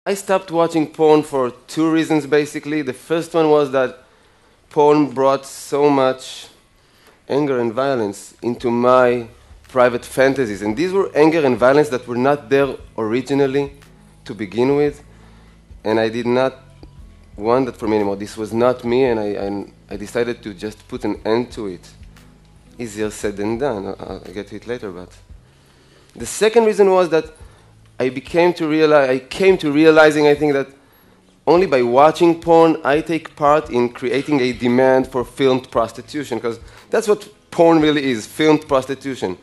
I stopped watching porn for two reasons, basically. The first one was that porn brought so much anger and violence into my private fantasies. And these were anger and violence that were not there originally to begin with. And I did not want that for me anymore. This was not me, and I decided to just put an end to it. Easier said than done. I'll get to it later, but the second reason was that I came to realizing, I think, that only by watching porn, I take part in creating a demand for filmed prostitution, because that's what porn really is, filmed prostitution.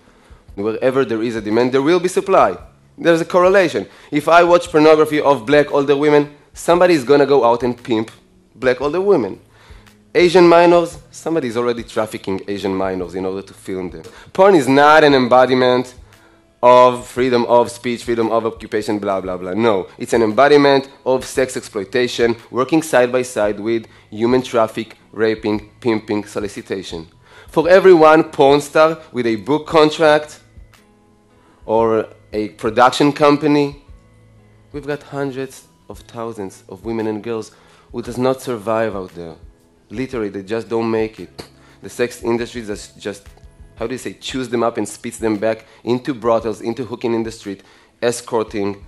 Wherever there is a demand, there will be supply. There's a correlation. If I watch pornography of black older women, somebody is going to go out and pimp black older women. Asian minors, somebody is already trafficking Asian minors in order to film them. Porn is not an embodiment of freedom of speech, freedom of occupation, blah, blah, blah. No, it's an embodiment of sex exploitation working side by side with human traffic, raping, pimping, solicitation. For every one porn star with a book contract or a production company, we've got hundreds of thousands of women and girls who does not survive out there. Literally, they just don't make it. The sex industry just, how do you say, chews them up and spits them back into brothels, into hooking in the street, escorting,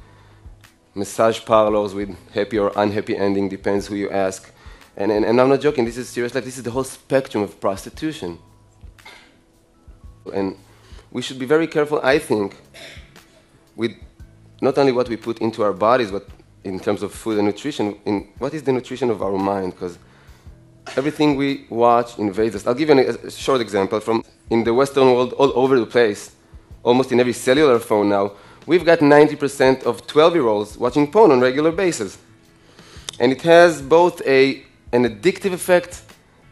massage parlors with happy or unhappy ending, depends who you ask. And I'm not joking, this is serious life. This is the whole spectrum of prostitution. And we should be very careful, I think, with not only what we put into our bodies, but in terms of food and nutrition, in what is the nutrition of our mind, because everything we watch invades us. I'll give you a short example from in the Western world, all over the place, almost in every cellular phone now, we've got 90% of 12-year-olds watching porn on a regular basis. And it has both an addictive effect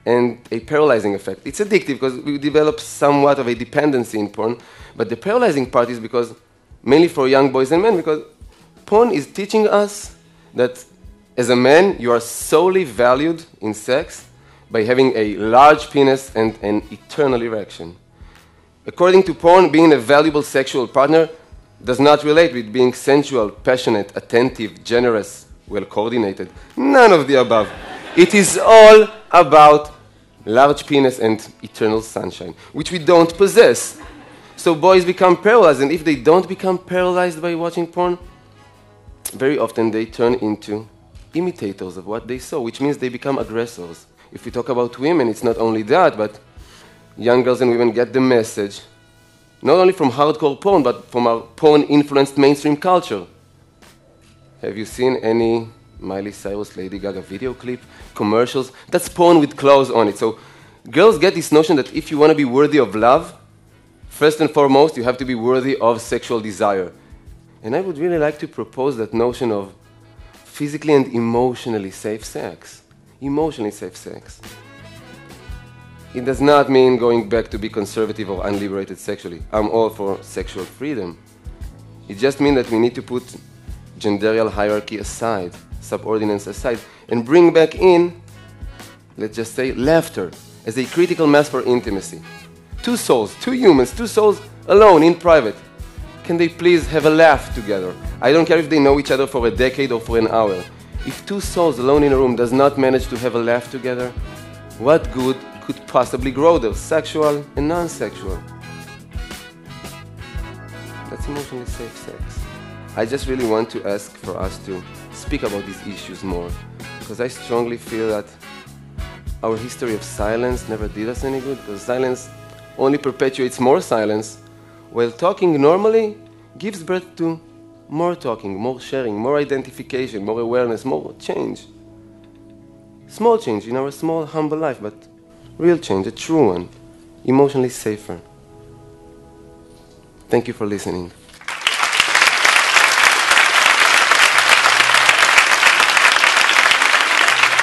and a paralyzing effect. It's addictive because we develop somewhat of a dependency in porn, but the paralyzing part is because, mainly for young boys and men, because porn is teaching us that as a man, you are solely valued in sex by having a large penis and an eternal erection. According to porn, being a valuable sexual partner does not relate with being sensual, passionate, attentive, generous, well-coordinated. None of the above. It is all about large penis and eternal sunshine, which we don't possess. So boys become paralyzed, and if they don't become paralyzed by watching porn, very often they turn into imitators of what they saw, which means they become aggressors. If we talk about women, it's not only that, but young girls and women get the message, not only from hardcore porn, but from our porn-influenced mainstream culture. Have you seen any Miley Cyrus, Lady Gaga video clip, commercials? That's porn with clothes on it. So girls get this notion that if you want to be worthy of love, first and foremost, you have to be worthy of sexual desire. And I would really like to propose that notion of physically and emotionally safe sex. Emotionally safe sex. It does not mean going back to be conservative or unliberated sexually. I'm all for sexual freedom. It just means that we need to put genderial hierarchy aside, subordinates aside, and bring back in, let's just say, laughter as a critical mass for intimacy. Two souls, two humans, two souls alone in private. Can they please have a laugh together? I don't care if they know each other for a decade or for an hour. If two souls alone in a room does not manage to have a laugh together, what good could possibly grow there, sexual and non-sexual? That's emotionally safe sex. I just really want to ask for us to speak about these issues more, because I strongly feel that our history of silence never did us any good, because silence only perpetuates more silence, while talking normally gives birth to more talking, more sharing, more identification, more awareness, more change. Small change in our small, humble life, but real change, a true one, emotionally safer. Thank you for listening.